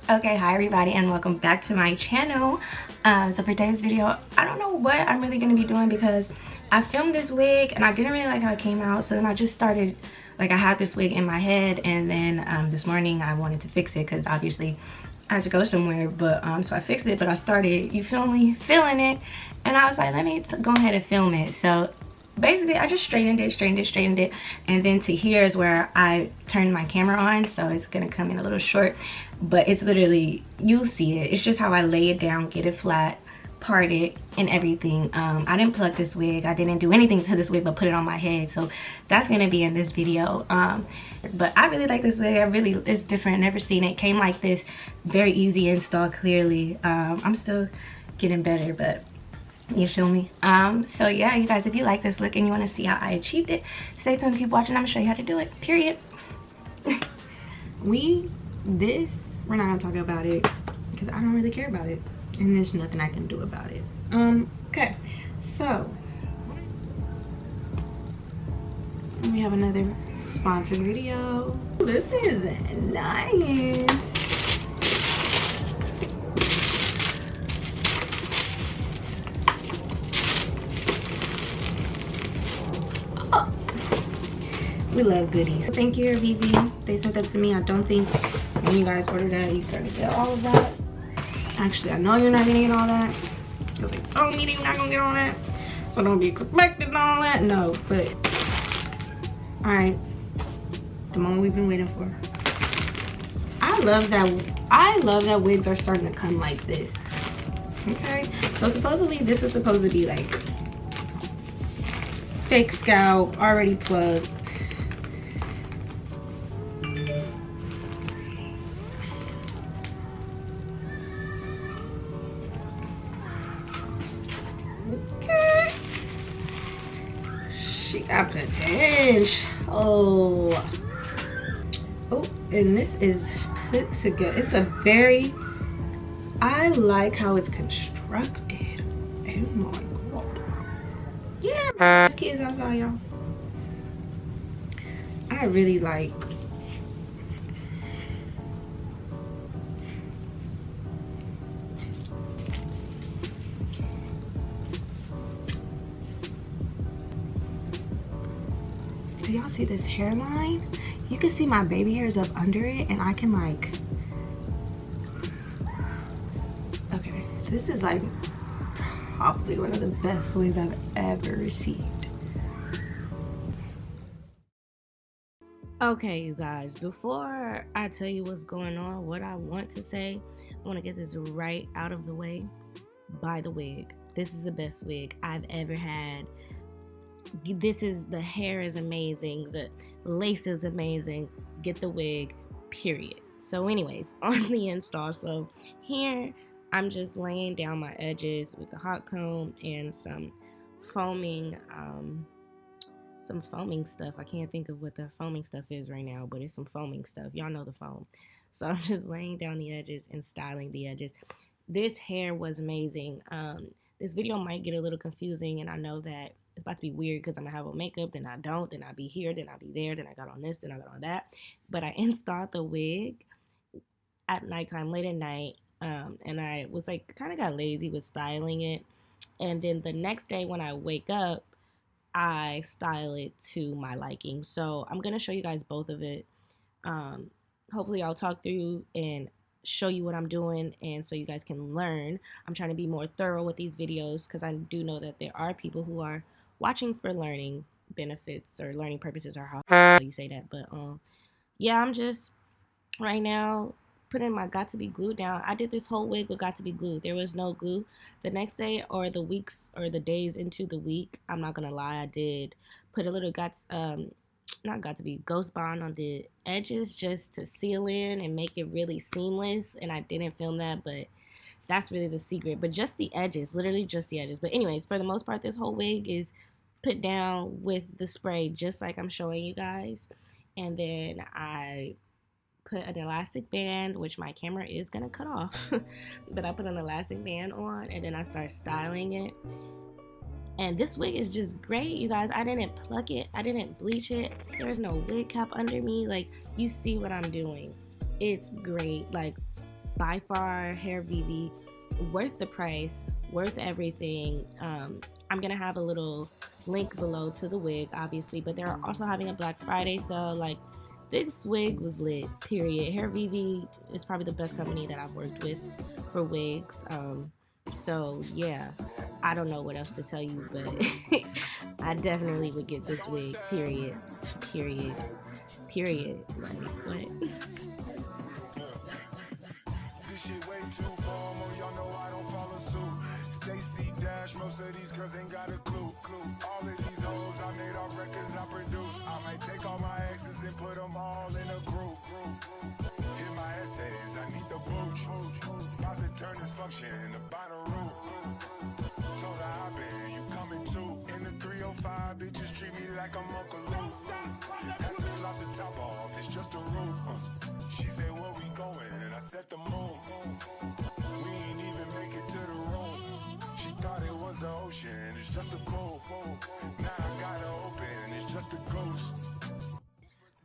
Okay, hi everybody and welcome back to my channel. So for today's video, I don't know what I'm really going to be doing because I filmed this wig and I didn't really like how it came out. So then I just started, like, I had this wig in my head, and then this morning I wanted to fix it because obviously I had to go somewhere. But so I fixed it, but I started, you feel me, feeling it, and I was like, let me go ahead and film it. So basically I just straightened it, and then to here is where I turned my camera on, so it's gonna come in a little short, but it's literally, you'll see it. It's just how I lay it down, get it flat, part it, and everything. I didn't pluck this wig, I didn't do anything to this wig but put it on my head, so that's gonna be in this video. But I really like this wig. It's different, never seen it. Came like this, very easy install, clearly. I'm still getting better, but you feel me? So yeah, you guys, if you like this look and you want to see how I achieved it, stay tuned, keep watching. I'm gonna show you how to do it, period. We're not gonna talk about it because I don't really care about it, and there's nothing I can do about it. Okay, so we have another sponsored video. This is nice. We love goodies. Thank you, Hairvivi. They sent that to me. I don't think when you guys order that, you're gonna get all of that. Actually, I know you're not gonna get all that because they told me you're not gonna get all that. So don't be expecting all that. No, but all right, the moment we've been waiting for. I love that wigs are starting to come like this. Okay, so supposedly this is supposed to be like fake scalp, already plugged. Okay. She got potential. Oh, and this is put together. It's a very, I like how it's constructed. Oh my god. Yeah, kids outside, y'all. I really like. Do y'all see this hairline? You can see my baby hairs up under it, and I can like, okay, this is like probably one of the best wigs I've ever received. Okay, you guys, before I tell you what's going on, what I want to say, I want to get this right out of the way. Buy the wig. This is the best wig I've ever had. The hair is amazing, the lace is amazing. Get the wig, period. So anyways, on the install, so here I'm just laying down my edges with the hot comb and some foaming stuff. I can't think of what the foaming stuff is right now, but it's some foaming stuff. Y'all know the foam. So I'm just laying down the edges and styling the edges. This hair was amazing. This video might get a little confusing, and I know that it's about to be weird because I'm gonna have on makeup, then I don't, then I be here, then I be there, then I got on this, then I got on that. But I installed the wig at nighttime, late at night, and I was like, kind of got lazy with styling it. And then the next day when I wake up, I style it to my liking. So I'm gonna show you guys both of it. Hopefully I'll talk through and show you what I'm doing, and so you guys can learn. I'm trying to be more thorough with these videos because I do know that there are people who are watching for learning benefits or learning purposes, or how you say that. But yeah, I'm just right now putting my got to be glue down. I did this whole wig with got to be glue. There was no glue. The next day, or the weeks or the days into the week, I'm not gonna lie, I did put a little not got to be ghost bond on the edges just to seal in and make it really seamless. And I didn't film that, but that's really the secret. But just the edges, literally just the edges. But anyways, for the most part, this whole wig is put down with the spray, just like I'm showing you guys. And then I put an elastic band, which my camera is gonna cut off, but I put an elastic band on, and then I start styling it. And this wig is just great, you guys. I didn't pluck it, I didn't bleach it, there's no wig cap under me. Like, you see what I'm doing. It's great. Like, by far, Hairvivi, worth the price, worth everything. I'm gonna have a little link below to the wig, obviously, but they're also having a Black Friday sale. Like, this wig was lit, period. Hairvivi is probably the best company that I've worked with for wigs. So yeah, I don't know what else to tell you, but I definitely would get this wig, period. Like, what? Most of these girls ain't got a clue. All of these hoes I made off records I produce. I might take all my exes and put them all in a group. In my essays, I need the booch. About to turn this function into Bonnaroo. Told her I been, you coming too. In the 305, bitches treat me like I'm Uncle Luke. Have to slap the top off, it's just a roof. She said, where we going? And I set the moon. We ain't even make it to the room. She thought it was the ocean, it's just a pool. Now I got it open, it's just a ghost.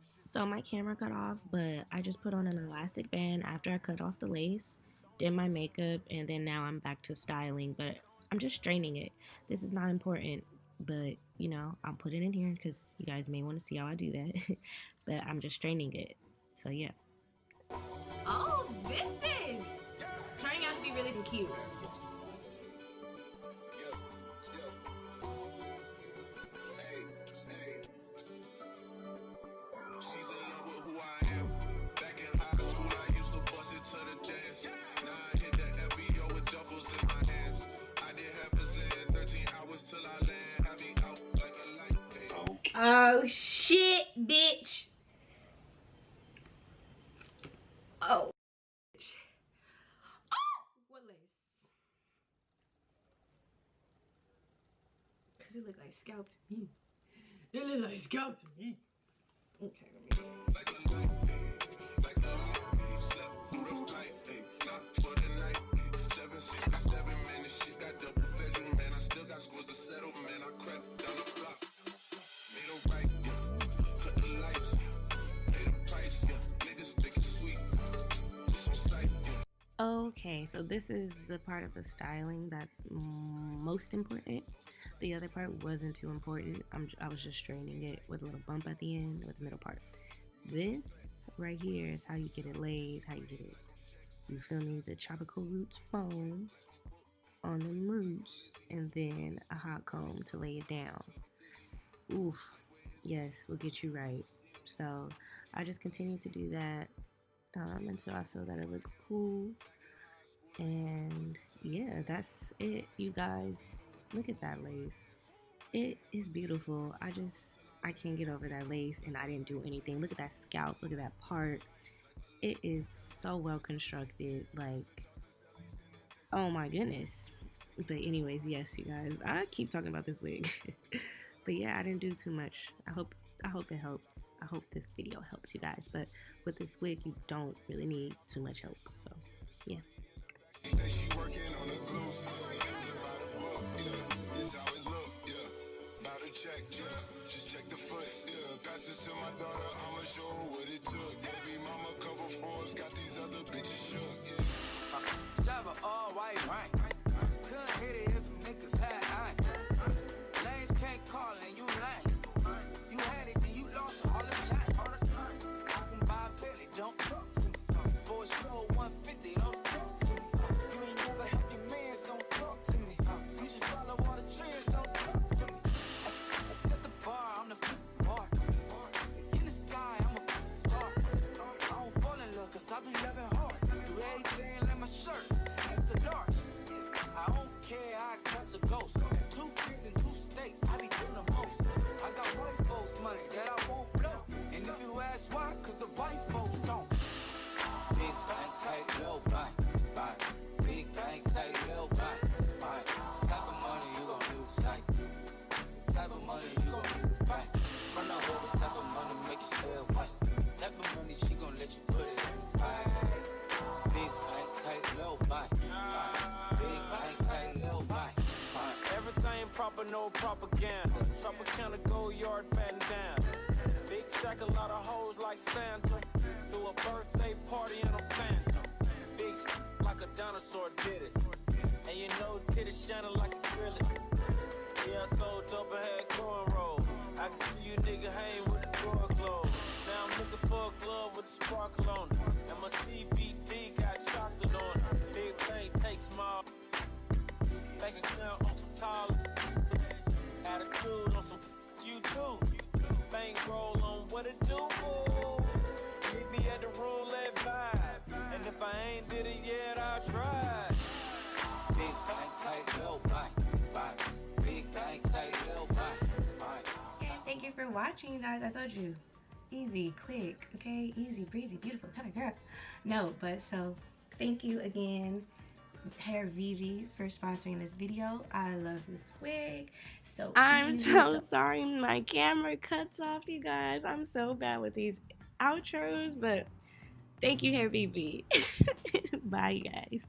So my camera cut off, but I just put on an elastic band after I cut off the lace, did my makeup, and then now I'm back to styling, but I'm just straightening it. This is not important, but you know, I'll put it in here because you guys may want to see how I do that. But I'm just straightening it. So yeah. Oh, this is turning out to be really cute. Oh shit, bitch. Oh. What lace? Cause it look like scalp to me. It look like scalp to me. Okay, let me Okay, so this is the part of the styling that's most important. The other part wasn't too important. I was just straightening it with a little bump at the end with the middle part. This right here is how you get it laid, how you get it, you feel me, the tropical roots foam on the roots, and then a hot comb to lay it down. Oof, yes, we'll get you right. So I just continue to do that until I feel that it looks cool. And yeah, that's it, you guys. Look at that lace. It is beautiful. I can't get over that lace, and I didn't do anything. Look at that scalp. Look at that part. It is so well constructed. Like, oh my goodness. But anyways, yes, you guys, I keep talking about this wig. But yeah, I didn't do too much. I hope it helps. I hope this video helps you guys. But with this wig, you don't really need too much help. So yeah. Just check the foots, pass this to my daughter, I'ma show her what it took. Baby mama cover Forbes, got these other bitches shook, Drive a all white right. Couldn't hit it if niggas had iron. Lanes can't call and you lying. You had it and you lost all the time. I can buy a Billy, don't talk to me. For a show 150, don't talk to me. You ain't never helped your mans, don't talk to me. You just follow all the trends, don't talk to me. I set the bar, I'm the bar. In the sky, I'm a star. I don't fall in love, cause I be loving hard. Do everything like my shirt, it's a dark. I don't care, I cuss a ghost. 2 kids in 2 states, I be doing the most. I got white folks money that I won't blow. And if you ask why, cause the white folks don't. Big bank, take little bank, bank. Big bank, take little bank, bank. Type of money you gon' use, like. Type of money you gon' use, bank. From the hood, this type of money make you still white. Type of money she gon' let you put it in the bank. Big bank, take little bank, bank. Big bank, take little bank, bank. Everything proper, no propaganda. Tropicana go yard bandana. Big sack, a lot of hoes like Santa. Threw a birthday party in a phantom. Big bank account on some tall attitude on some you too. Bankroll on what it do. Meet me at the roulette vibe. And if I ain't did it yet, I'll try. Big bank, tight, little bite. Big bank, tight, little bite. Thank you for watching, you guys. I told you, easy, quick, okay, easy, breezy, beautiful kind of girl. No, but so thank you again, Hairvivi, for sponsoring this video. I love this wig. So I'm so sorry my camera cuts off, you guys. I'm so bad with these outros, but thank you, Hairvivi. Bye, you guys.